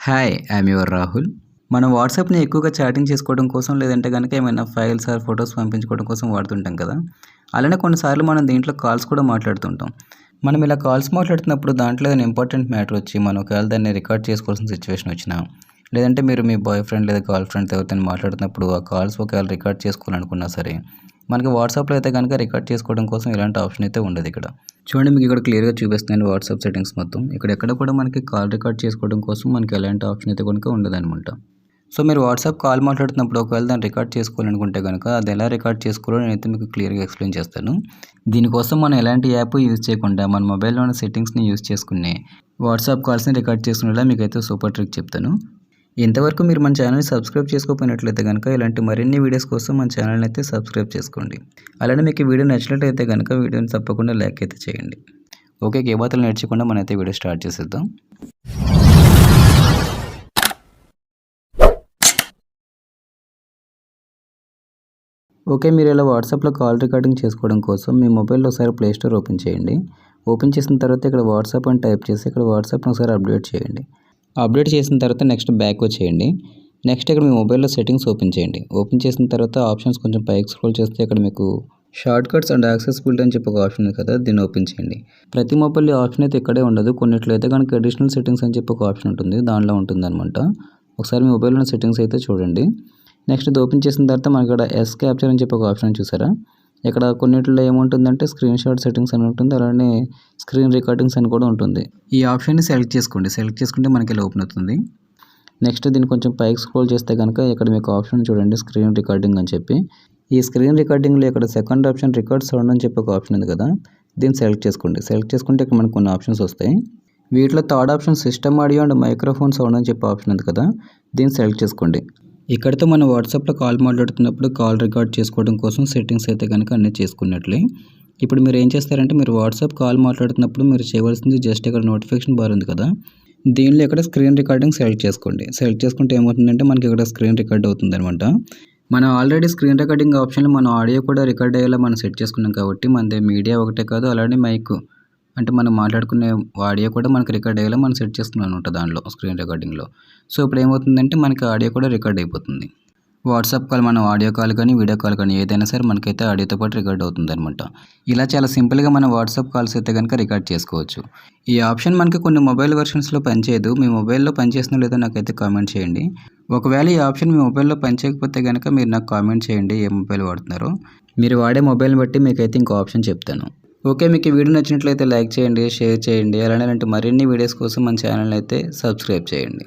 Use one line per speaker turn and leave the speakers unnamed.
Hi, I'm your Rahul. మనం వాట్సాప్‌ని ఎక్కువగా chatting చేసుకోవడం కోసం, లేదంటే గనక ఏమైనా ఫైల్స్ ఆర్ ఫోటోస్ పంపించుకోవడం కోసం వాడుతుంటాం కదా! అలానే కొన్నిసార్లు మనం దీంట్లో కాల్స్ కూడా మాట్లాడుతుంటాం. మనం ఇలా కాల్స్ మాట్లాడుతున్నప్పుడు దాంట్లో ఏదైనా ఇంపార్టెంట్ మ్యాటర్ వచ్చి మనం ఒకవేళ దాన్ని రికార్డ్ చేసుకోవాల్సిన సిచ్యువేషన్ వచ్చినా, లేదంటే మీరు మీ బాయ్ ఫ్రెండ్ లేదా గర్ల్ ఫ్రెండ్‌తో ఎవరితోని మాట్లాడుతున్నప్పుడు ఆ కాల్స్ ఒకవేళ రికార్డ్ చేసుకోవాలనుకున్నా సరే, మనకి వాట్సాప్‌లో అయితే గనక రికార్డ్ చేసుకోవడం కోసం ఇలాంటి ఆప్షన్ అయితే ఉండదిక్కడ. చూడండి, మీకు ఇక్కడ క్లియర్‌గా చూపిస్తున్నాను వాట్సాప్ సెట్టింగ్స్ మొత్తం. ఇక్కడ ఎక్కడ కూడా మనకి కాల్ రికార్డ్ చేసుకోవడం కోసం మనకి ఎలాంటి ఆప్షన్ అయితే గనుక ఉండదనమాట. సో, మీరు వాట్సాప్ కాల్ మాట్లాడుతున్నప్పుడు ఒకవేళ దాన్ని రికార్డ్ చేసుకోవాలనుకుంటే గనుక అది ఎలా రికార్డ్ చేసుకోవాలో నేనైతే మీకు క్లియర్‌గా ఎక్స్‌ప్లెయిన్ చేస్తాను. దీనికోసం మనం ఎలాంటి యాప్ యూజ్ చేయకుండా మన మొబైల్‌లోని సెట్టింగ్స్‌ని యూజ్ చేసుకునే వాట్సాప్ కాల్స్‌ని రికార్డ్ చేసుకునేలా మీకైతే సూపర్ ట్రిక్ చెప్తాను. ఇంతవరకు మీరు మన ఛానల్‌ని సబ్స్క్రైబ్ చేసుకోకపోయినట్లయితే గనుక ఇలాంటి మరిన్ని వీడియోస్ కోసం మన ఛానల్‌ని అయితే సబ్స్క్రైబ్ చేసుకోండి. అలానే మీకు ఈ వీడియో నచ్చినట్లయితే గనుక వీడియోని తప్పకుండా లైక్ అయితే చేయండి. ఓకే, కేబాతలు నేర్చకుండా మనమైతే వీడియో స్టార్ట్ చేసేద్దాం. ఓకే, మీరు ఇలా వాట్సాప్‌లో కాల్ రికార్డింగ్ చేసుకోవడం కోసం మీ మొబైల్‌లో ఒకసారి ప్లే స్టోర్ ఓపెన్ చేయండి. ఓపెన్ చేసిన తర్వాత ఇక్కడ వాట్సాప్ అని టైప్ చేసి ఇక్కడ వాట్సాప్‌ని ఒకసారి అప్డేట్ చేయండి. అప్డేట్ చేసిన తర్వాత నెక్స్ట్ బ్యాక్ వచ్చేయండి. నెక్స్ట్ ఇక్కడ మీ మొబైల్‌లో సెట్టింగ్స్ ఓపెన్ చేయండి. ఓపెన్ చేసిన తర్వాత ఆప్షన్స్ కొంచెం పైకి స్క్రోల్ చేస్తే ఇక్కడ మీకు షార్ట్ కట్స్ అండ్ యాక్సెసిబిలిటీ అని చెప్పి ఒక ఆప్షన్ ఉంది కదా, దీన్ని ఓపెన్ చేయండి. ప్రతి మొబైల్ ఈ ఆప్షన్ అయితే ఇక్కడే ఉండదు. కొన్నిట్లో అయితే కనుక అడిషనల్ సెట్టింగ్స్ అని చెప్పి ఒక ఆప్షన్ ఉంటుంది, దానిలో ఉంటుందన్నమాట. ఒకసారి మీ మొబైల్‌లో సెట్టింగ్స్ అయితే చూడండి. నెక్స్ట్ ఇది ఓపెన్ చేసిన తర్వాత మనకి ఇక్కడ ఎస్ క్యాప్చర్ అని చెప్పి ఒక ఆప్షన్ చూసారా? ఇక్కడ కొన్నిట్లో ఏముంటుందంటే స్క్రీన్ షాట్ సెట్టింగ్స్ అని ఉంటుంది, అలానే స్క్రీన్ రికార్డింగ్స్ అని కూడా ఉంటుంది. ఈ ఆప్షన్ని సెలెక్ట్ చేసుకోండి. సెలెక్ట్ చేసుకుంటే మనకి ఇలా ఓపెన్ అవుతుంది. నెక్స్ట్ దీన్ని కొంచెం పైకి స్క్రోల్ చేస్తే కనుక ఇక్కడ మీకు ఆప్షన్ చూడండి, స్క్రీన్ రికార్డింగ్ అని చెప్పి. ఈ స్క్రీన్ రికార్డింగ్లో ఇక్కడ సెకండ్ ఆప్షన్ రికార్డ్ సౌండ్ అని చెప్పి ఒక ఆప్షన్ ఉంది కదా, దీన్ని సెలెక్ట్ చేసుకోండి. సెలెక్ట్ చేసుకుంటే ఇక్కడ మనకు కొన్ని ఆప్షన్స్ వస్తాయి. వీటిలో third option system audio and microphone sound అని చెప్పి ఆప్షన్ ఉంది కదా, దీన్ని సెలెక్ట్ చేసుకోండి. ఇక్కడితో మనం వాట్సాప్లో కాల్ మాట్లాడుతున్నప్పుడు కాల్ రికార్డ్ చేసుకోవడం కోసం సెట్టింగ్స్ అయితే కనుక అన్నీ చేసుకున్నట్లే. ఇప్పుడు మీరు ఏం చేస్తారంటే మీరు వాట్సాప్ కాల్ మాట్లాడుతున్నప్పుడు మీరు చేయవలసింది జస్ట్ ఇక్కడ నోటిఫికేషన్ బార్ ఉంది కదా, దీనిలో ఇక్కడ స్క్రీన్ రికార్డింగ్ సెలెక్ట్ చేసుకోండి. సెలెక్ట్ చేసుకుంటే ఏమవుతుందంటే మనకి ఇక్కడ స్క్రీన్ రికార్డ్ అవుతుంది అనమాట. మనం ఆల్రెడీ స్క్రీన్ రికార్డింగ్ ఆప్షన్లో మనం ఆడియో కూడా రికార్డ్ అయ్యేలా మనం సెట్ చేసుకున్నాం కాబట్టి మనది మీడియా ఒకటే కాదు, అలానే మైక్ అంటే మనం మాట్లాడుకునే ఆడియో కూడా మనకి రికార్డ్ అయ్యేలా మనం సెట్ చేసుకున్నాం అనమాట దానిలో స్క్రీన్ రికార్డింగ్లో. సో ఇప్పుడు ఏమవుతుందంటే మనకి ఆడియో కూడా రికార్డ్ అయిపోతుంది. వాట్సాప్ కాల్ మనం ఆడియో కాల్ కానీ వీడియో కాల్ కానీ ఏదైనా సరే మనకైతే ఆడియోతో పాటు రికార్డ్ అవుతుంది అనమాట. ఇలా చాలా సింపుల్గా మనం వాట్సాప్ కాల్స్ అయితే కనుక రికార్డ్ చేసుకోవచ్చు. ఈ ఆప్షన్ మనకి కొన్ని మొబైల్ వెర్షన్స్లో పనిచేయదు. మీ మొబైల్లో పనిచేస్తుందో లేదో నాకైతే కామెంట్ చేయండి. ఒకవేళ ఈ ఆప్షన్ మీ మొబైల్లో పనిచేయకపోతే కనుక మీరు నాకు కామెంట్ చేయండి ఏ మొబైల్ వాడుతున్నారో. మీరు వాడే మొబైల్ని బట్టి మీకైతే ఇంకో ఆప్షన్ చెప్తాను. ఓకే, మీకు ఈ వీడియో నచ్చినట్లయితే లైక్ చేయండి, షేర్ చేయండి. అలానే ఇలాంటి మరిన్ని వీడియోస్ కోసం మన ఛానల్ని అయితే సబ్స్క్రైబ్ చేయండి.